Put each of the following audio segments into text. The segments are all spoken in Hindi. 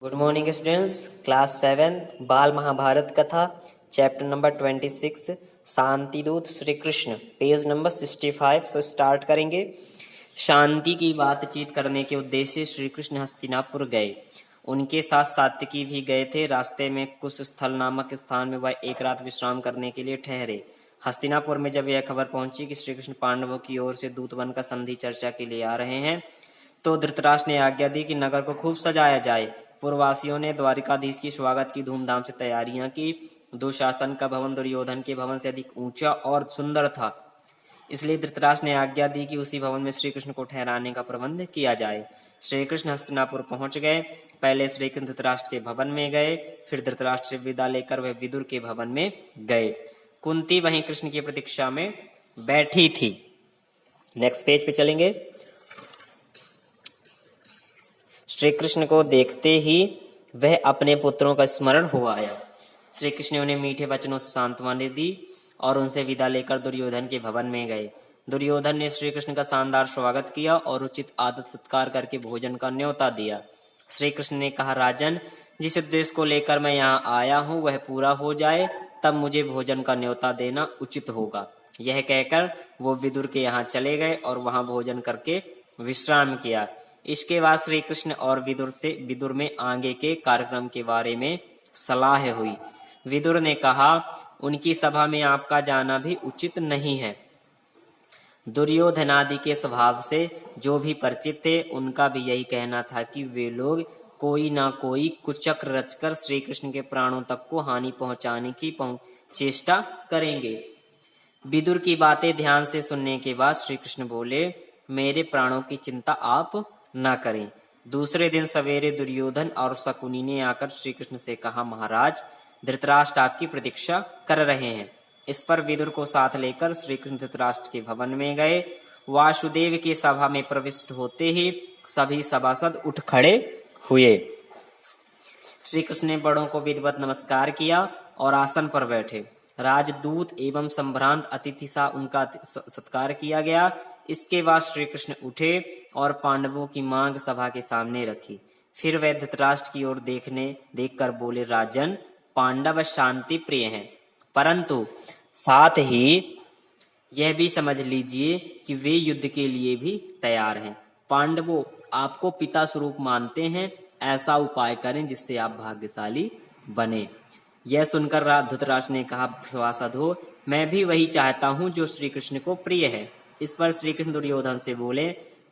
Good morning students. क्लास 7 बाल महाभारत कथा चैप्टर नंबर 26 शांति दूत श्री कृष्ण पेज नंबर 65 से स्टार्ट करेंगे। शांति की बातचीत करने के उद्देश्य श्री कृष्ण हस्तिनापुर गए। उनके साथ सात्यकी भी गए थे। रास्ते में कुश स्थल नामक स्थान में वह एक रात विश्राम करने के लिए ठहरे। हस्तिनापुर में जब यह खबर पहुंची कि श्री कृष्ण पांडवों की ओर से दूत बनकर संधि चर्चा के लिए आ रहे हैं तो धृतराष्ट्र ने आज्ञा दी कि नगर को खूब सजाया जाए। पूर्ववासियों ने द्वारिकाधीश की स्वागत की धूमधाम से तैयारियां की। दुशासन का भवन दुर्योधन के भवन से अधिक ऊंचा और सुंदर था, इसलिए धृतराष्ट्र ने आज्ञा दी कि उसी भवन में श्री कृष्ण को ठहराने का प्रबंध किया जाए। श्री कृष्ण हस्तिनापुर पहुंच गए। पहले श्री कृष्ण धृतराष्ट्र के भवन में गए, फिर धृतराष्ट्र से विदा लेकर वह विदुर के भवन में गए। कुंती वहीं कृष्ण की प्रतीक्षा में बैठी थी। नेक्स्ट पेज पे चलेंगे। श्री कृष्ण को देखते ही वह अपने पुत्रों का स्मरण हो आया। श्री कृष्ण ने उन्हें मीठे वचनों से सांत्वना दी और उनसे विदा लेकर दुर्योधन के भवन में गए। दुर्योधन ने श्री कृष्ण का शानदार स्वागत किया और उचित आदर सत्कार करके भोजन का न्योता दिया। श्री कृष्ण ने कहा, राजन, जिस उद्देश्य को लेकर मैं यहाँ आया हूँ वह पूरा हो जाए तब मुझे भोजन का न्योता देना उचित होगा। यह कहकर वो विदुर के यहाँ चले गए और वहां भोजन करके विश्राम किया। इसके बाद श्री कृष्ण और विदुर में आगे के कार्यक्रम के बारे में सलाह हुई। विदुर ने कहा, उनकी सभा में आपका जाना भी उचित नहीं है। दुर्योधनादि के स्वभाव से जो भी परिचित थे उनका भी यही कहना था कि वे लोग कोई ना कोई कुचक्र रचकर श्री कृष्ण के प्राणों तक को हानि पहुंचाने की चेष्टा करेंगे। विदुर की बातें ध्यान से सुनने के बाद श्री कृष्ण बोले, मेरे प्राणों की चिंता आप ना करें। दूसरे दिन सवेरे दुर्योधन और शकुनी ने आकर श्री कृष्ण से कहा, महाराज, धृतराष्ट्र आपकी प्रतीक्षा कर रहे हैं। इस पर विदुर को साथ लेकर श्री कृष्ण धृतराष्ट्र के भवन में गए। वासुदेव की सभा में प्रविष्ट होते ही सभी सभासद उठ खड़े हुए। श्री कृष्ण ने बड़ों को विधिवत नमस्कार किया और आसन पर बैठे। राजदूत एवं संभ्रांत अतिथि सा उनका सत्कार किया गया। इसके बाद श्री कृष्ण उठे और पांडवों की मांग सभा के सामने रखी। फिर वह धृतराष्ट्र की ओर देखकर बोले, राजन, पांडव शांति प्रिय हैं, परंतु साथ ही यह भी समझ लीजिए कि वे युद्ध के लिए भी तैयार हैं। पांडवों आपको पिता स्वरूप मानते हैं, ऐसा उपाय करें जिससे आप भाग्यशाली बने। यह सुनकर धृतराष्ट्र ने कहा, सभासद हो, मैं भी वही चाहता हूं जो श्री कृष्ण को प्रिय है। इस पर श्री कृष्ण दुर्योधन से बोले,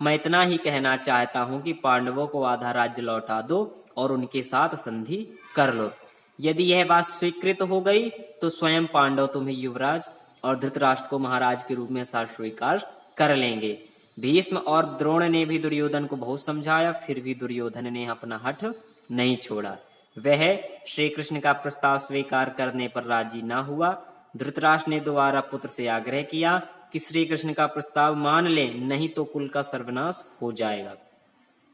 मैं इतना ही कहना चाहता हूं कि पांडवों को आधा राज्य लौटा दो और उनके साथ संधि कर लो। यदि यह बात स्वीकृत हो गई तो स्वयं पांडव तुम्हें युवराज और धृतराष्ट्र को महाराज के रूप में स्वीकार कर लेंगे। भीष्म और द्रोण ने भी दुर्योधन को बहुत समझाया, फिर भी दुर्योधन ने अपना हठ नहीं छोड़ा। वह श्री कृष्ण का प्रस्ताव स्वीकार करने पर राजी न हुआ। धृतराष्ट्र ने दोबारा पुत्र से आग्रह किया कि श्री कृष्ण का प्रस्ताव मान ले, नहीं तो कुल का सर्वनाश हो जाएगा।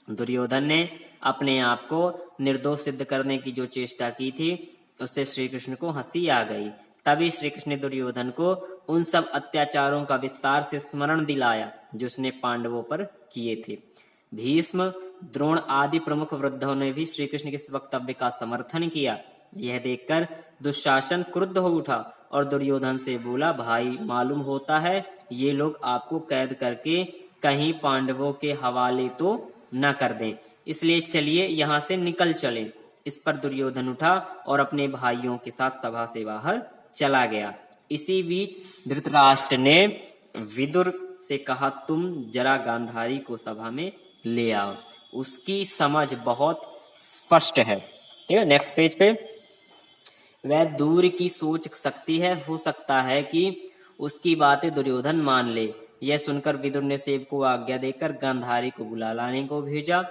दुर्योधन ने अपने आप को निर्दोष सिद्ध करने की जो चेष्टा की थी उससे श्री कृष्ण को हंसी आ गई। तभी श्री कृष्ण ने दुर्योधन को उन सब अत्याचारों का विस्तार से स्मरण दिलाया जो उसने पांडवों पर किए थे। भीष्म, द्रोण आदि प्रमुख वृद्धों ने भी श्री कृष्ण के इस वक्तव्य का समर्थन किया। यह देखकर दुशासन क्रुद्ध हो उठा और दुर्योधन से बोला, भाई, मालूम होता है ये लोग आपको कैद करके कहीं पांडवों के हवाले तो न कर दें, इसलिए चलिए यहाँ से निकल चलें। इस पर दुर्योधन उठा और अपने भाइयों के साथ सभा से बाहर चला गया। इसी बीच धृतराष्ट्र ने विदुर से कहा, तुम जरा गांधारी को सभा में ले आओ, उसकी समझ बहुत स्पष्ट है। ठीक है, नेक्स्ट पेज पे। वह दूर की सोच सकती है, हो सकता है कि उसकी बातें दुर्योधन मान ले। यह सुनकर विदुर ने सेवक को आज्ञा देकर गांधारी को बुला लाने को भेजा।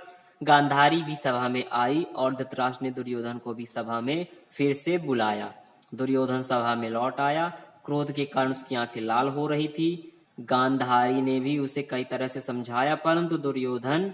गांधारी भी सभा में आई और धृतराष्ट्र ने दुर्योधन को भी सभा में फिर से बुलाया। दुर्योधन सभा में लौट आया। क्रोध के कारण उसकी आंखें लाल हो रही थी। गांधारी ने भी उसे कई तरह से समझाया, परंतु दुर्योधन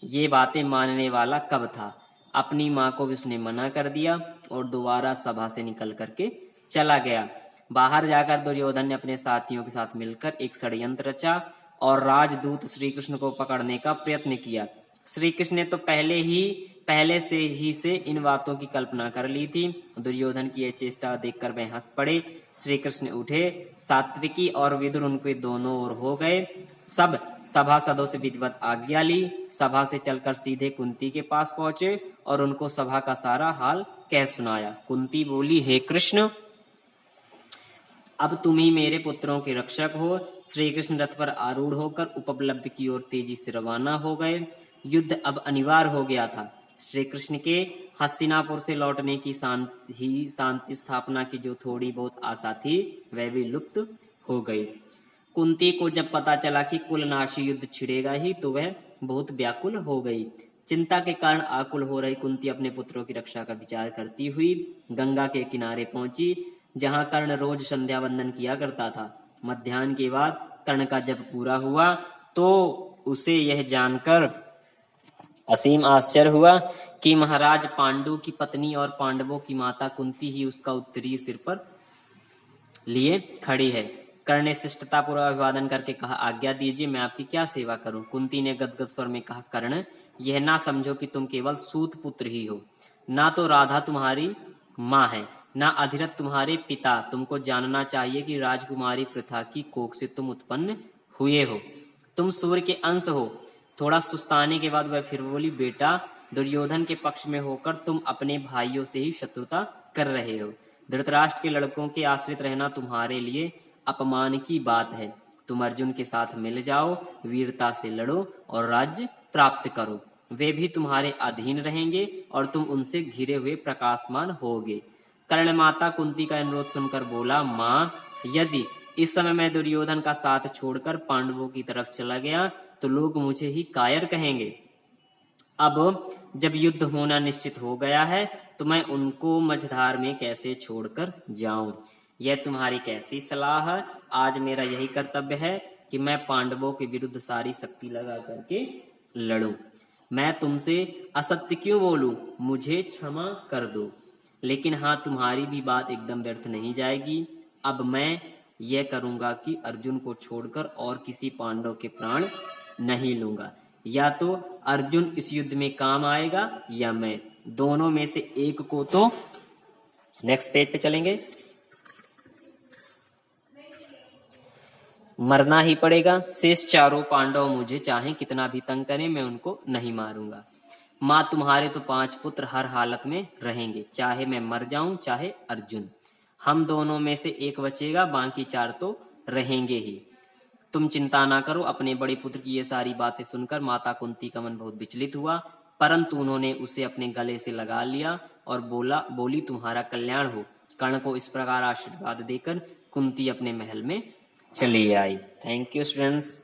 ये बातें मानने वाला कब था। अपनी माँ को भी उसने मना कर दिया और दोबारा सभा से निकल करके चला गया। बाहर जाकर दुर्योधन ने अपने साथियों के साथ मिलकर एक षड्यंत्र रचा और राजदूत श्री कृष्ण को पकड़ने का प्रयत्न किया। श्री कृष्ण ने तो पहले ही पहले से इन बातों की कल्पना कर ली थी। दुर्योधन की यह चेष्टा देखकर वे हंस पड़े। श्री कृष्ण उठे, सात्विकी और विदुर उनके दोनों ओर हो गए। सब सभासदों से विधिवत आज्ञा ली। सभा से चलकर सीधे कुंती के पास पहुंचे और उनको सभा का सारा हाल कह सुनाया। कुंती बोली, हे कृष्ण, अब तुम ही मेरे पुत्रों के रक्षक हो। श्री कृष्ण रथ पर आरूढ़ होकर उपलब्ध की ओर तेजी से रवाना हो गए। युद्ध अब अनिवार्य हो गया था। श्री कृष्ण के हस्तिनापुर से लौटने की शांति स्थापना की जो थोड़ी बहुत आशा थी वह भी लुप्त हो गई। कुंती को जब पता चला कि कुलनाशी युद्ध छिड़ेगा ही तो वह बहुत व्याकुल हो गई। चिंता के कारण आकुल हो रही कुंती अपने पुत्रों की रक्षा का विचार करती हुई गंगा के किनारे पहुंची, जहां कर्ण रोज संध्या वंदन किया करता था। मध्याह्न के बाद कर्ण का जप पूरा हुआ तो उसे यह जानकर असीम आश्चर्य हुआ कि महाराज पांडु की पत्नी और पांडवों की माता कुंती ही उसका उत्तरीय सिर पर लिए खड़ी है। कर्ण ने शिष्टता पूर्वक अभिवादन करके कहा, आज्ञा दीजिए, मैं आपकी क्या सेवा करूं। कुंती ने गदगद स्वर में कहा, कर्ण, यह ना समझो कि तुम केवल सूत पुत्र ही हो। ना तो राधा तुम्हारी माँ है, ना अधिरथ तुम्हारे पिता। तुमको जानना चाहिए कि राजकुमारी प्रथा की कोख से तुम उत्पन्न हुए हो। तुम सूर्य के अंश हो। थोड़ा सुस्ताने के बाद वह फिर बोली, बेटा, दुर्योधन के पक्ष में होकर तुम अपने भाइयों से ही शत्रुता कर रहे हो। धृतराष्ट्र के लड़कों के आश्रित रहना तुम्हारे लिए अपमान की बात है। तुम अर्जुन के साथ मिल जाओ, वीरता से लड़ो और राज्य प्राप्त करो। वे भी तुम्हारे अधीन रहेंगे और तुम उनसे घिरे हुए प्रकाशमान होगे। कर्ण माता कुंती का अनुरोध सुनकर बोला, माँ, यदि इस समय मैं दुर्योधन का साथ छोड़कर पांडवों की तरफ चला गया तो लोग मुझे ही कायर कहेंगे। अब जब युद्ध होना निश्चित हो गया है तो मैं उनको मझधार में कैसे छोड़कर जाऊं। यह तुम्हारी कैसी सलाह है? आज मेरा यही कर्तव्य है कि मैं पांडवों के विरुद्ध सारी शक्ति लगा करके लड़ूं। मैं तुमसे असत्य क्यों बोलूं? मुझे क्षमा कर दो। लेकिन हाँ, तुम्हारी भी बात एकदम व्यर्थ नहीं जाएगी। अब मैं यह करूंगा कि अर्जुन को छोड़कर और किसी पांडव के प्राण नहीं लूंगा। या तो अर्जुन इस युद्ध में काम आएगा या मैं, दोनों में से एक को तो। नेक्स्ट पेज पे चलेंगे। मरना ही पड़ेगा। शेष चारों पांडव मुझे चाहे कितना भी तंग करें, मैं उनको नहीं मारूंगा। माँ, तुम्हारे तो 5 पुत्र हर हालत में रहेंगे, चाहे मैं मर जाऊं चाहे अर्जुन। हम दोनों में से एक बचेगा, बाकी 4 तो रहेंगे ही। तुम चिंता ना करो। अपने बड़े पुत्र की ये सारी बातें सुनकर माता कुंती का मन बहुत विचलित हुआ, परंतु उन्होंने उसे अपने गले से लगा लिया और बोली, तुम्हारा कल्याण हो। कर्ण को इस प्रकार आशीर्वाद देकर कुंती अपने महल में चली आई। Thank you students.